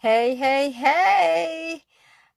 Hey, hey, hey.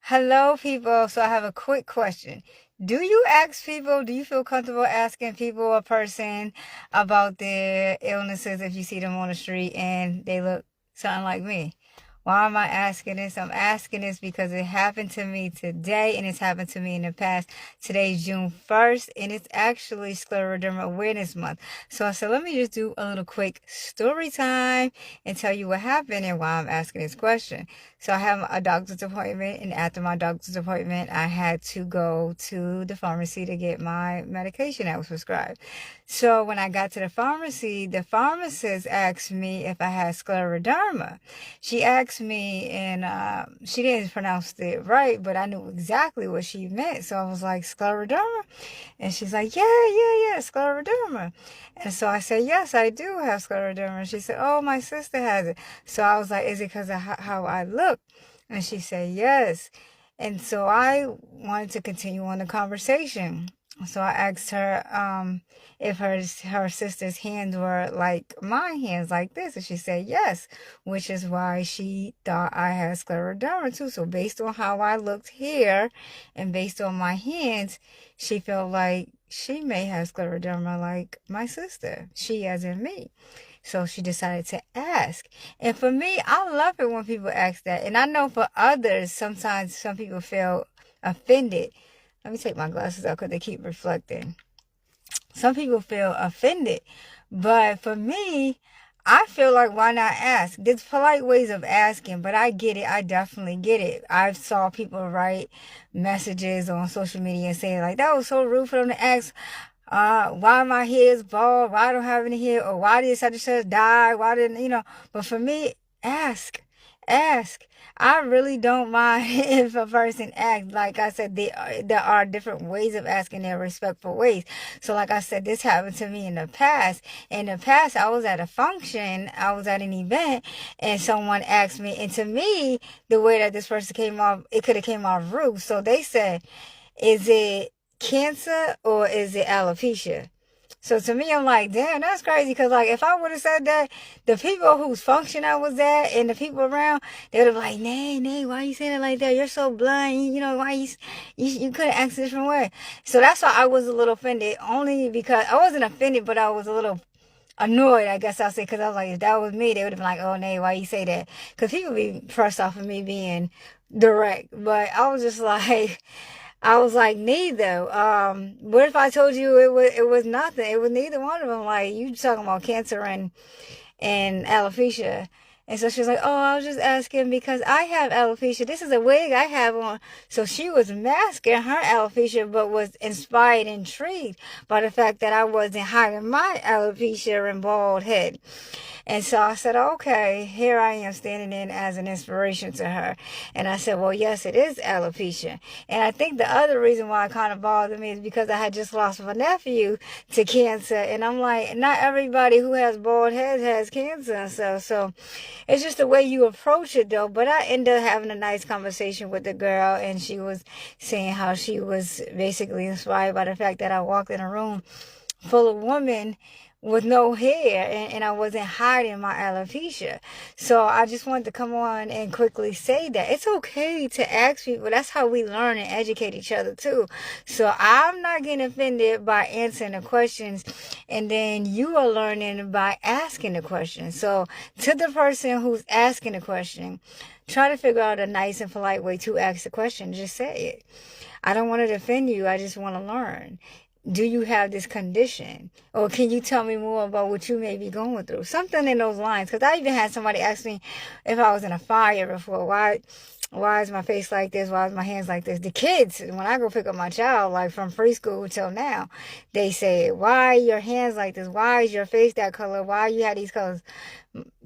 Hello, people. So I have a quick question. Do you ask people, do you feel comfortable asking people or person about their illnesses if you see them on the street and they look something like me? Why am I asking this? I'm asking this because it happened to me today and it's happened to me in the past. Today's June 1st and it's actually Scleroderma Awareness Month. So I said, let me just do a little quick story time and tell you what happened and why I'm asking this question. So I have a doctor's appointment, and after my doctor's appointment, I had to go to the pharmacy to get my medication that was prescribed. So when I got to the pharmacy, the pharmacist asked me if I had scleroderma. She asked me, and she didn't pronounce it right, but I knew exactly what she meant. So I was like, scleroderma? And she's like, yeah, scleroderma. And so I said, yes, I do have scleroderma. She said, oh, my sister has it. So I was like, is it because of how I look? And she said, yes. And so I wanted to continue on the conversation. So I asked her if her sister's hands were like my hands, like this. And she said yes, which is why she thought I had scleroderma too. So based on how I looked here and based on my hands, she felt like she may have scleroderma like my sister. She as in me. So she decided to ask. And for me, I love it when people ask that. And I know for others, sometimes some people feel offended. Let me take my glasses out because they keep reflecting. Some people feel offended. But for me, I feel like why not ask? There's polite ways of asking, but I get it. I definitely get it. I saw people write messages on social media and say like, that was so rude for them to ask why my hair is bald, why I don't have any hair, or why did such and such die, why didn't, but for me, ask. I really don't mind if a person asks. Like I said, there are different ways of asking. There are respectful ways. So like I said, this happened to me in the past. In the past, I was at a function, I was at an event, and someone asked me, and to me, the way that this person came off, it could have came off rude. So they said, is it cancer or is it alopecia? So to me, I'm like, damn, that's crazy. Because, like, if I would have said that, the people whose function I was at and the people around, they would have been like, nay, why you saying it like that? You're so blind. Why you could have asked a different way. So that's why I was a little offended. Only because I wasn't offended, but I was a little annoyed, I guess I'll say. Because I was like, if that was me, they would have been like, oh, nay, why you say that? Because people be first off of me being direct. But I was just like... I was like, neither. What if I told you it was nothing? It was neither one of them. Like, you talking about cancer and alopecia. And so she was like, oh, I was just asking because I have alopecia. This is a wig I have on. So she was masking her alopecia, but was inspired, intrigued by the fact that I wasn't hiding my alopecia and bald head. And so I said, okay, here I am standing in as an inspiration to her. And I said, well, yes, it is alopecia. And I think the other reason why it kind of bothered me is because I had just lost my nephew to cancer. And I'm like, not everybody who has bald heads has cancer and stuff. So it's just the way you approach it, though. But I ended up having a nice conversation with the girl. And she was saying how she was basically inspired by the fact that I walked in a room full of women with no hair and I wasn't hiding my alopecia. So I just wanted to come on and quickly say that it's okay to ask people. That's how we learn and educate each other too. So I'm not getting offended by answering the questions, and then you are learning by asking the question. So to the person who's asking the question, try to figure out a nice and polite way to ask the question. Just say it. I don't want to offend you. I just want to learn. Do you have this condition? Or can you tell me more about what you may be going through? Something in those lines. Because I even had somebody ask me if I was in a fire before. Why is my face like this? Why is my hands like this? The kids, when I go pick up my child, like from preschool till now, they say, why are your hands like this? Why is your face that color? Why you have these colors?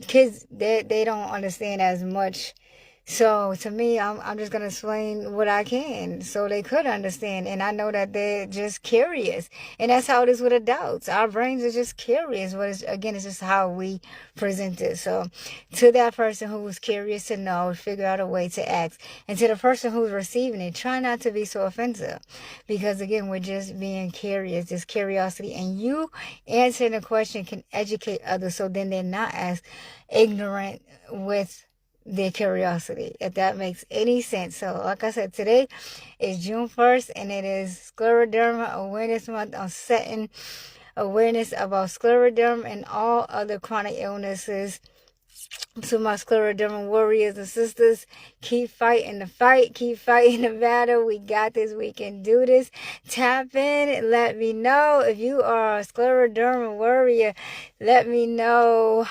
Kids, they don't understand as much. So to me, I'm just going to explain what I can so they could understand. And I know that they're just curious. And that's how it is with adults. Our brains are just curious. But it's just how we present it. So to that person who was curious to know, figure out a way to ask. And to the person who's receiving it, try not to be so offensive. Because again, we're just being curious, just curiosity. And you answering the question can educate others so then they're not as ignorant with their curiosity, if that makes any sense. So like I said, today is June 1st and it is Scleroderma Awareness Month. I'm setting awareness about scleroderma and all other chronic illnesses. To my scleroderma warriors and sisters, keep fighting the fight, keep fighting the battle. We got this, we can do this. Tap in and let me know if you are a scleroderma warrior. Let me know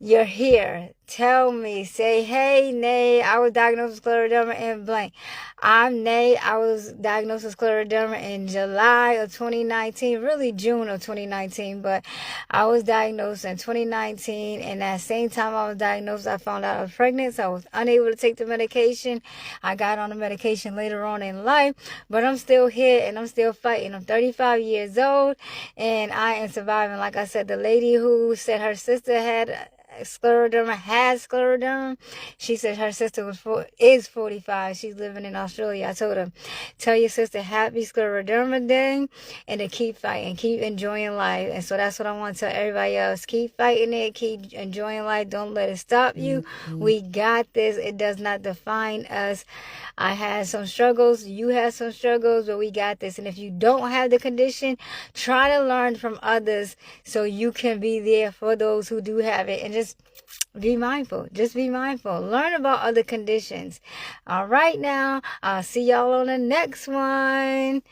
you're here. Tell me, say, hey, Nay, I was diagnosed with scleroderma in blank. I'm Nay. I was diagnosed with scleroderma in July of 2019, really June of 2019, but I was diagnosed in 2019, and that same time I was diagnosed, I found out I was pregnant, so I was unable to take the medication. I got on the medication later on in life, but I'm still here, and I'm still fighting. I'm 35 years old, and I am surviving. Like I said, the lady who said her sister had has scleroderma. She said her sister is 45. She's living in Australia. I told her, tell your sister happy scleroderma day and to keep fighting, keep enjoying life. And so that's what I want to tell everybody else. Keep fighting it, keep enjoying life. Don't let it stop you. We got this. It does not define us. I had some struggles. You had some struggles, but we got this. And if you don't have the condition, try to learn from others so you can be there for those who do have it. And just be mindful. Just be mindful. Learn about other conditions. All right now. I'll see y'all on the next one.